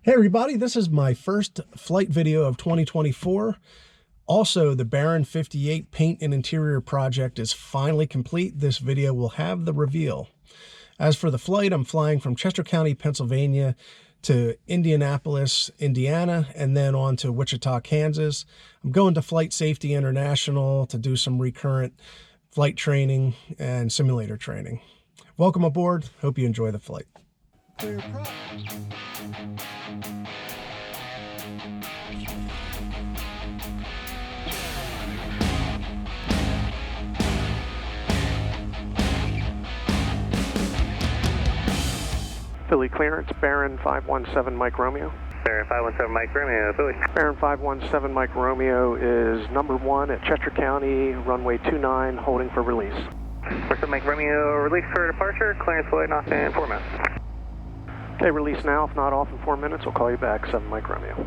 Hey everybody, this is my first flight video of 2024. Also, the Baron 58 paint and interior project is finally complete. This video will have the reveal. As for the flight, I'm flying from Chester County, Pennsylvania to Indianapolis, Indiana, and then on to Wichita, Kansas. I'm going to FlightSafety International to do some Recurrent flight training and simulator training. Welcome aboard. Hope you enjoy the flight. Philly clearance, Baron 517 Mike Romeo. Baron 517 Mike Romeo, Philly. Baron 517 Mike Romeo is number 1 at Chester County, runway 29, holding for release. First Mike Romeo, release for departure, clearance flight off in 4 minutes. Okay, release now, if not off in 4 minutes, we'll call you back, 7 Mike Romeo.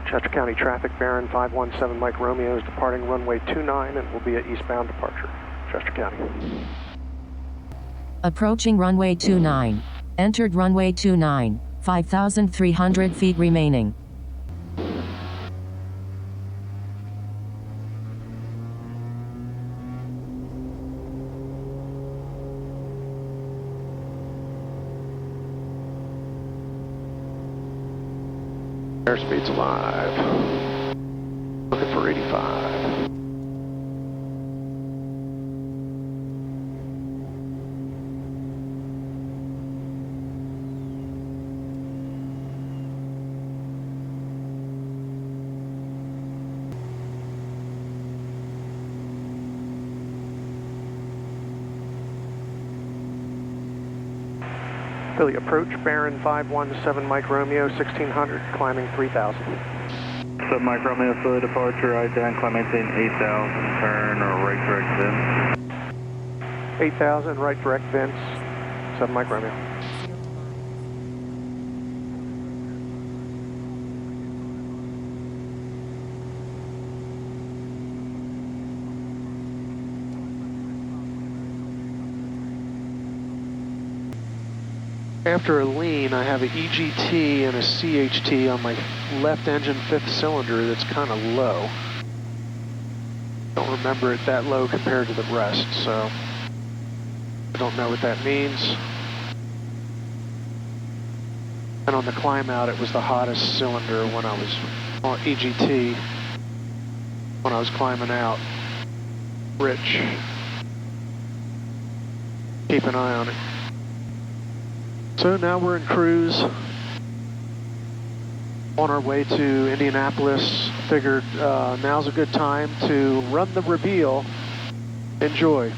Chester County traffic, Baron 517 Mike Romeo is departing runway 29 and will be at eastbound departure, Chester County. Approaching runway 29. Entered runway 29, 5,300 feet remaining. Airspeed's alive. Looking for 85. Philly approach, Baron 517 Mike Romeo, 1600, climbing 3000. Sub Mike Romeo, Philly departure, right down, climb maintain 8,000, turn or right direct vents. 8,000, right direct vents, Sub Mike Romeo. After a lean, I have an EGT and a CHT on my left engine 5th cylinder that's kind of low. Don't remember it that low compared to the rest, so I don't know what that means. And on the climb out, it was the hottest cylinder when I was on EGT, when I was climbing out. Rich. Keep an eye on it. So now we're in cruise on our way to Indianapolis. Figured now's a good time to run the reveal. Enjoy.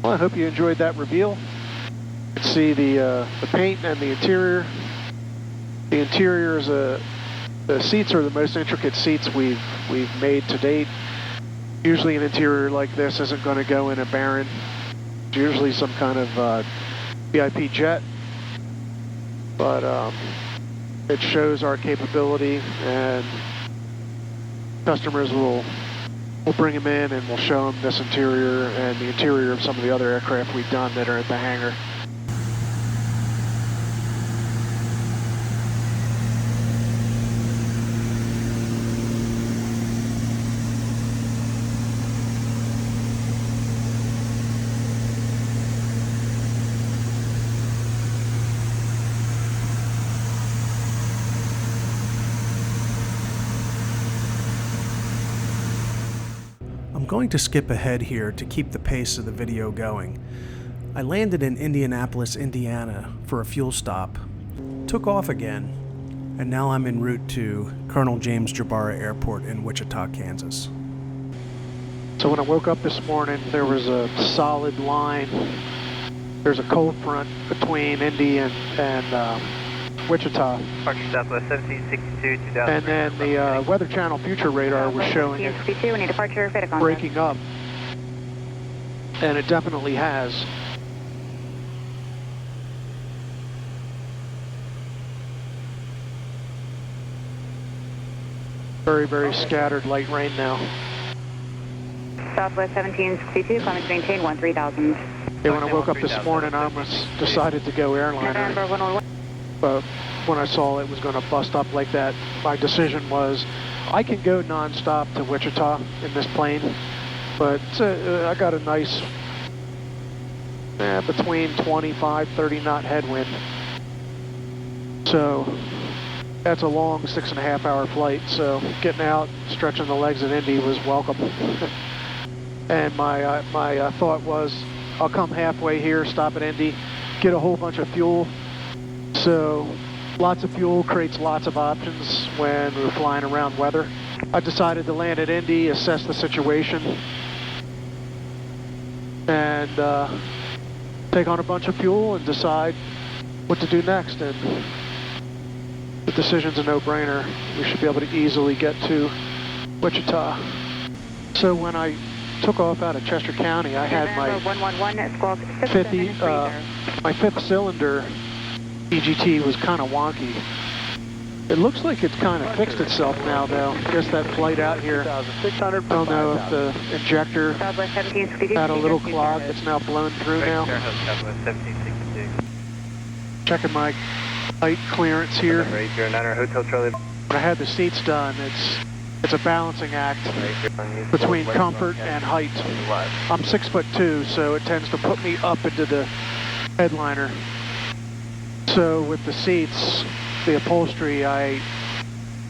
Well, I hope you enjoyed that reveal. You can see the paint and the interior. The interior is the seats are the most intricate seats we've made to date. Usually an interior like this isn't going to go in a Baron. It's usually some kind of VIP jet, but it shows our capability, and customers will bring them in and we'll show them this interior and the interior of some of the other aircraft we've done that are at the hangar. I'm going to skip ahead here to keep the pace of the video going. I landed in Indianapolis, Indiana for a fuel stop, took off again, and now I'm en route to Colonel James Jabara Airport in Wichita, Kansas. So when I woke up this morning, there was a solid line. There's a cold front between Indy and Wichita. Southwest 1762, 2000. And then the Weather Channel Future Radar was showing it breaking up. And it definitely has. Very, very scattered light rain now. Southwest 1762, climate maintain 13,000. Yeah, when I woke up this morning, I almost decided to go airliner. But when I saw it was going to bust up like that, my decision was I can go non-stop to Wichita in this plane, but I got a nice between 25, 30 knot headwind. So that's a long 6.5 hour flight, so getting out, stretching the legs at Indy was welcome. And my thought was I'll come halfway here, stop at Indy, get a whole bunch of fuel. So lots of fuel creates lots of options when we're flying around weather. I decided to land at Indy, assess the situation, and take on a bunch of fuel and decide what to do next. And the decision's a no-brainer. We should be able to easily get to Wichita. So when I took off out of Chester County, I had my fifth cylinder EGT was kind of wonky. It looks like it's kind of fixed itself now, though. I guess that flight out here, I don't know if the injector had a little clog that's now blown through now. Checking my light clearance here. When I had the seats done, it's a balancing act between comfort and height. I'm 6'2", so it tends to put me up into the headliner. So with the seats, the upholstery,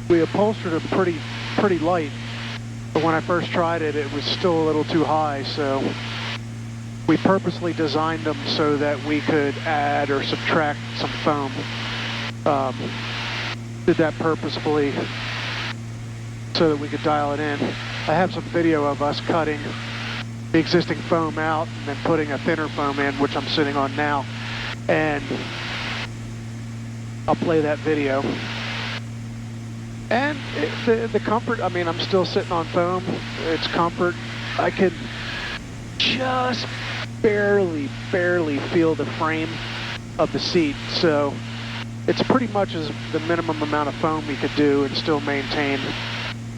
we upholstered them pretty light, but when I first tried it, it was still a little too high, so we purposely designed them so that we could add or subtract some foam. Did that purposefully so that we could dial it in. I have some video of us cutting the existing foam out and then putting a thinner foam in, which I'm sitting on now, and I'll play that video. And the comfort, I mean, I'm still sitting on foam. It's comfort. I can just barely feel the frame of the seat. So it's pretty much as the minimum amount of foam we could do and still maintain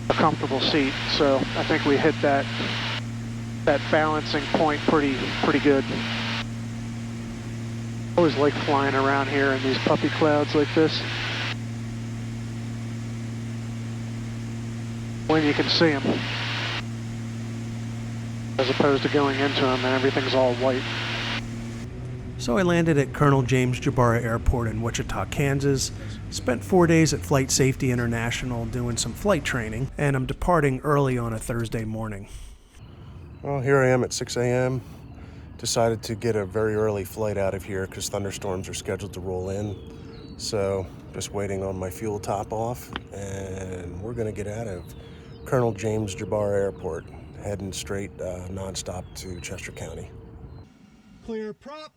a comfortable seat. So I think we hit that balancing point pretty good. I always like flying around here in these puffy clouds like this, when you can see them, as opposed to going into them and everything's all white. So I landed at Colonel James Jabara Airport in Wichita, Kansas, spent 4 days at FlightSafety International doing some flight training, and I'm departing early on a Thursday morning. Well, here I am at 6 a.m. Decided to get a very early flight out of here because thunderstorms are scheduled to roll in. So just waiting on my fuel top off, and we're going to get out of Colonel James Jabara Airport, heading straight nonstop to Chester County. Clear prop.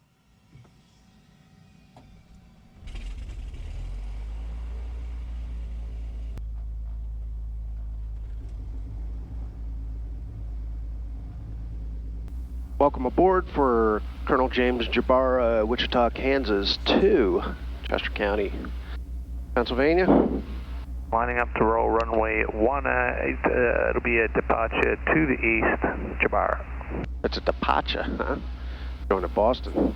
Welcome aboard for Colonel James Jabara, Wichita, Kansas to Chester County, Pennsylvania. Lining up to roll runway 18, it'll be a departure to the east, Jabara. It's a departure, huh? Going to Boston.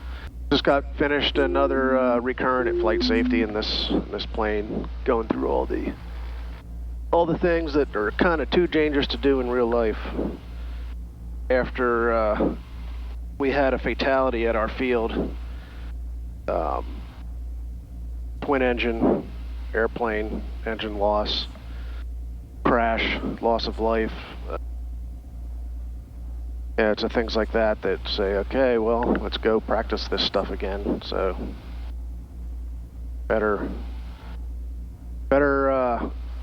Just got finished another recurrent at FlightSafety in this plane, going through all the things that are kind of too dangerous to do in real life. After we had a fatality at our field, twin engine airplane, engine loss, crash, loss of life. Yeah, it's things like that that say, okay, well, let's go practice this stuff again. So better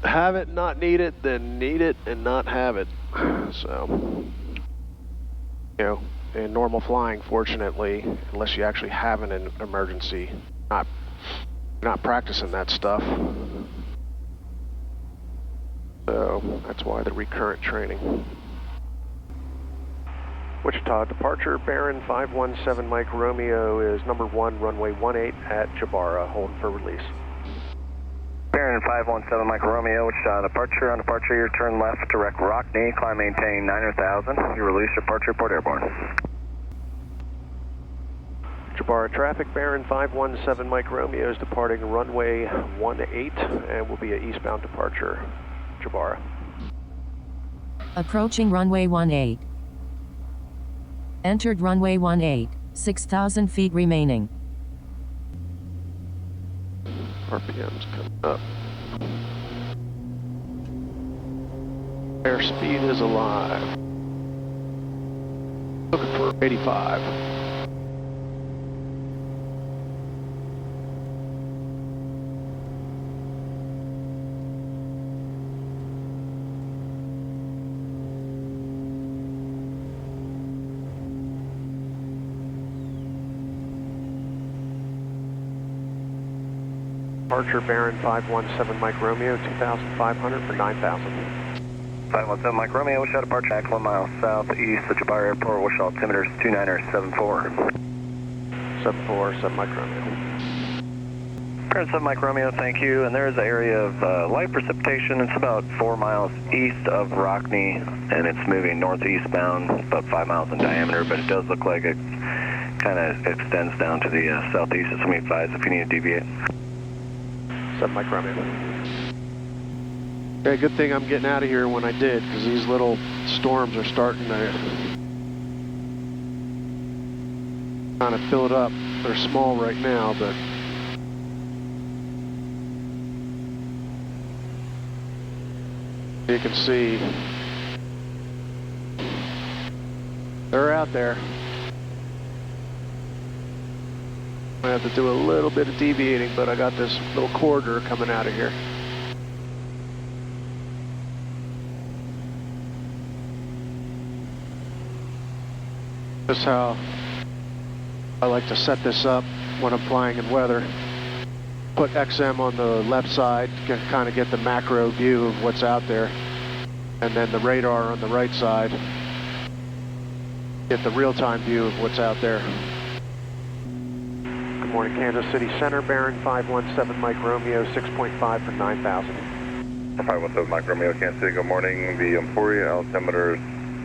have it, not need it, than need it and not have it. So, you know, in normal flying, fortunately, unless you actually have an emergency, not practicing that stuff. So that's why the recurrent training. Wichita departure, Baron 517 Mike Romeo is number 1, runway 18 at Jabara, holding for release. Baron 517 Mike Romeo, Wichita departure. On departure, your turn left, direct Rockney, climb maintain 9,000. You release, departure, report airborne. Jabara traffic, Baron 517 Mike Romeo is departing runway 18 and will be an eastbound departure, Jabara. Approaching runway 18. Entered runway 18, 6,000 feet remaining. RPM's coming up. Airspeed is alive. Looking for 85. Departure Baron 517 Mike Romeo, 2,500 for 9,000. 517 Mike Romeo, Wichita departure, back 1 mile southeast of Jabara Airport, Wichita altimeter 2974. 747 Mike Romeo. Baron 7 Mike Romeo, thank you. And there is an area of light precipitation. It's about 4 miles east of Rockney, and it's moving northeastbound, about 5 miles in diameter, but it does look like it kind of extends down to the southeast. So me advise if you need to deviate. 7 Mike Romeo. Okay, good thing I'm getting out of here when I did, because these little storms are starting to kind of fill it up. They're small right now, but you can see they're out there. I have to do a little bit of deviating, but I got this little corridor coming out of here. This is how I like to set this up when I'm flying in weather. Put XM on the left side to kind of get the macro view of what's out there, and then the radar on the right side. Get the real-time view of what's out there. Good morning, Kansas City Center, Baron 517 Mike Romeo, 6.5 for 9,000. 517 Mike Romeo, Kansas City, good morning. The Emporia altimeter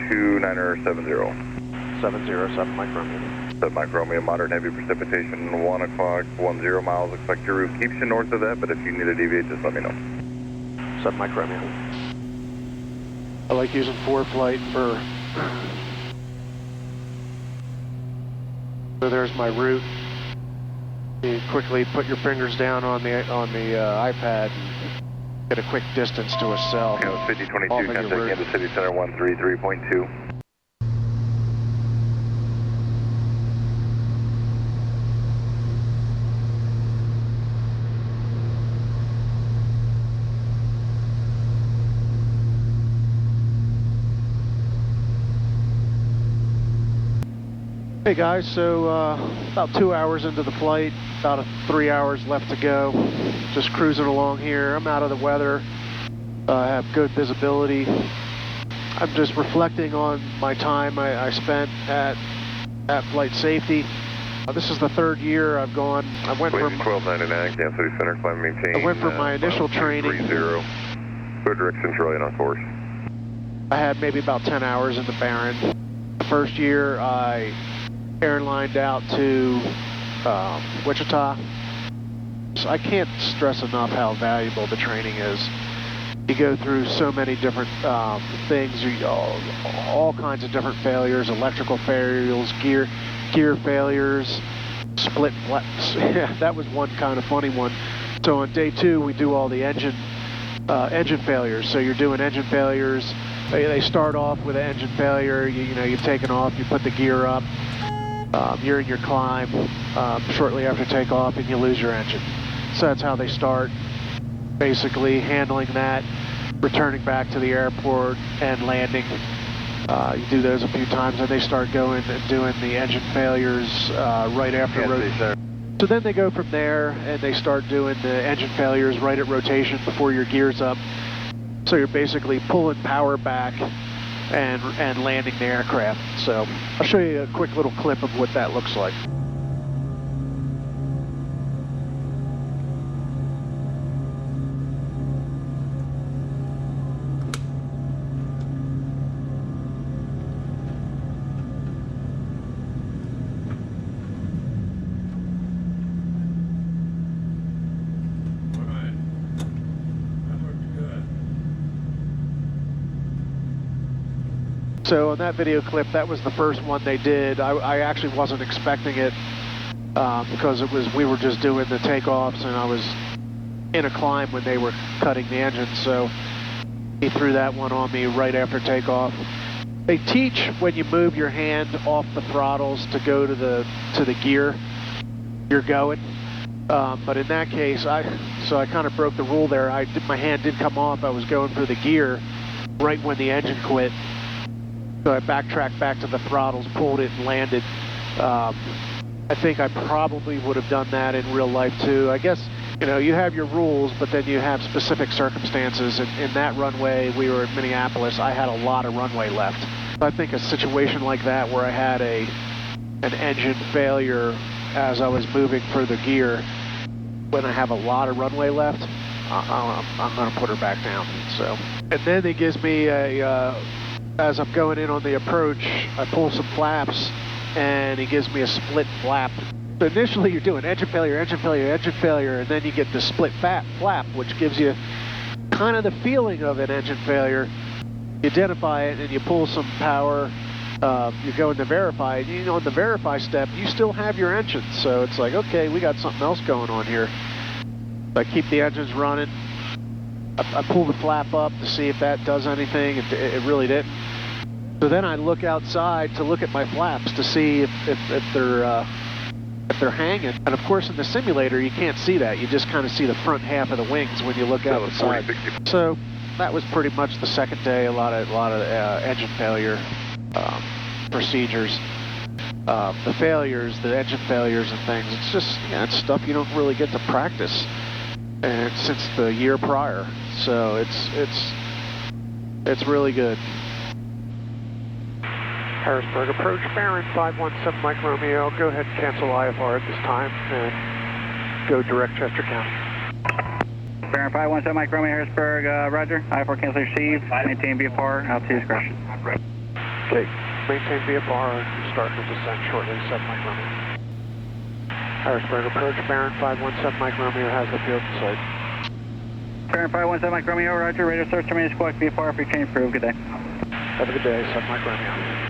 2970. 707 Mike Romeo. 7 Mike Romeo, moderate heavy precipitation, 1 o'clock, 10 miles. Looks like your route keeps you north of that, but if you need to deviate, just let me know. 7 Mike Romeo. I like using FlightSafety for... So there's my route. You quickly put your fingers down on the iPad and get a quick distance to a cell. Kansas City 22, contact Kansas City Center 133.2. Hey guys, so about 2 hours into the flight, about 3 hours left to go. Just cruising along here. I'm out of the weather. I have good visibility. I'm just reflecting on my time I spent at FlightSafety. This is the third year I've gone. I went from 1299, Kansas City Center, climb maintain. I went from my initial training. 30, good direction, Charlie on course. I had maybe about 10 hours in the Baron. The first year I airlined out to Wichita. So I can't stress enough how valuable the training is. You go through so many different things, all kinds of different failures, electrical failures, gear failures, split flaps. Yeah, that was one kind of funny one. So on day 2, we do all the engine failures. So you're doing engine failures. They start off with an engine failure. You've taken off, you put the gear up, you're in your climb shortly after takeoff, and you lose your engine. So that's how they start, basically handling that, returning back to the airport and landing. You do those a few times, and they start going and doing the engine failures right after rotation. So then they go from there, and they start doing the engine failures right at rotation before your gear's up. So you're basically pulling power back and landing the aircraft. So I'll show you a quick little clip of what that looks like. So in that video clip, that was the first one they did. I actually wasn't expecting it because we were just doing the takeoffs, and I was in a climb when they were cutting the engine. So he threw that one on me right after takeoff. They teach when you move your hand off the throttles to go to the gear you're going. But in that case, I kind of broke the rule there. My hand did come off. I was going for the gear right when the engine quit. So I backtracked back to the throttles, pulled it, and landed. I think I probably would have done that in real life too. I guess, you have your rules, but then you have specific circumstances. And in that runway, we were in Minneapolis, I had a lot of runway left. I think a situation like that where I had an engine failure as I was moving for the gear, when I have a lot of runway left, I'm going to put her back down. So, and then it gives me as I'm going in on the approach, I pull some flaps, and he gives me a split flap. So initially you're doing engine failure, engine failure, engine failure, and then you get the split flap, which gives you kind of the feeling of an engine failure. You identify it, and you pull some power, you go into verify, and on the verify step, you still have your engine. So it's like, okay, we got something else going on here. I keep the engines running. I pull the flap up to see if that does anything. It really didn't. So then I look outside to look at my flaps to see if they're hanging. And of course, in the simulator, you can't see that. You just kind of see the front half of the wings when you look out the side. So that was pretty much the second day. A lot of engine failure procedures. The failures, the engine failures and things. It's just it's stuff you don't really get to practice. And since the year prior, so it's really good. Harrisburg approach, Baron 517 Mike Romeo. Go ahead and cancel IFR at this time and go direct Chester County. Baron 517 Mike Romeo, Harrisburg, Roger. IFR cancel received. Maintain VFR, altitude discretion. Okay, maintain VFR and start the descent shortly, 7 Mike Romeo. Harrisburg approach, Baron 517 Mike Romeo has the field in sight. Baron 517 Mike Romeo, Roger. Radar source terminated, squawk VFR for change approved. Good day. Have a good day, 7 Mike Romeo.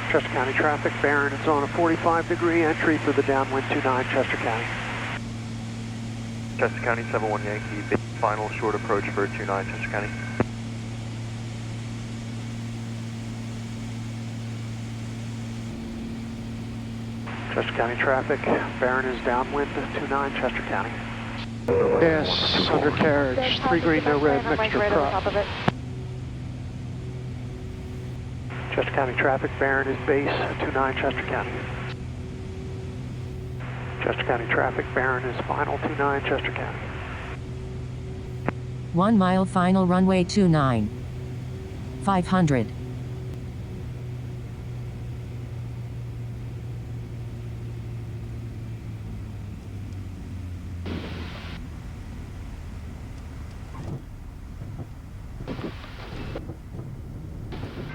Chester County traffic, Baron, it's on a 45-degree entry for the downwind 29, Chester County. Chester County 71 Yankee, final short approach for 29, Chester County. Chester County traffic, Baron is downwind 29, Chester County. Yes, undercarriage, 3 green, no red, mixture prop. Chester County traffic, Baron is base 29 Chester County. Chester County traffic, Baron is final 29 Chester County. 1 mile final runway 29. 500.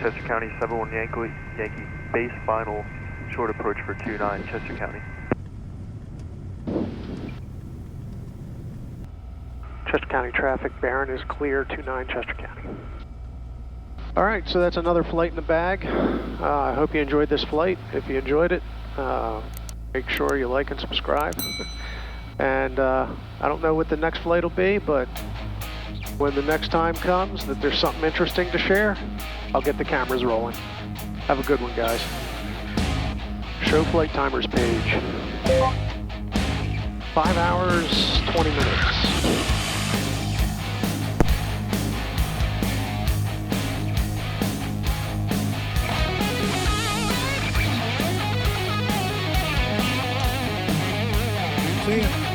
Chester County 71 Yankee base final short approach for 29 Chester County. Chester County traffic, Baron is clear 29 Chester County. All right, so that's another flight in the bag. I hope you enjoyed this flight. If you enjoyed it, make sure you like and subscribe. And I don't know what the next flight will be, but when the next time comes that there's something interesting to share, I'll get the cameras rolling. Have a good one, guys. Show flight timers page. 5 hours, 20 minutes. See ya.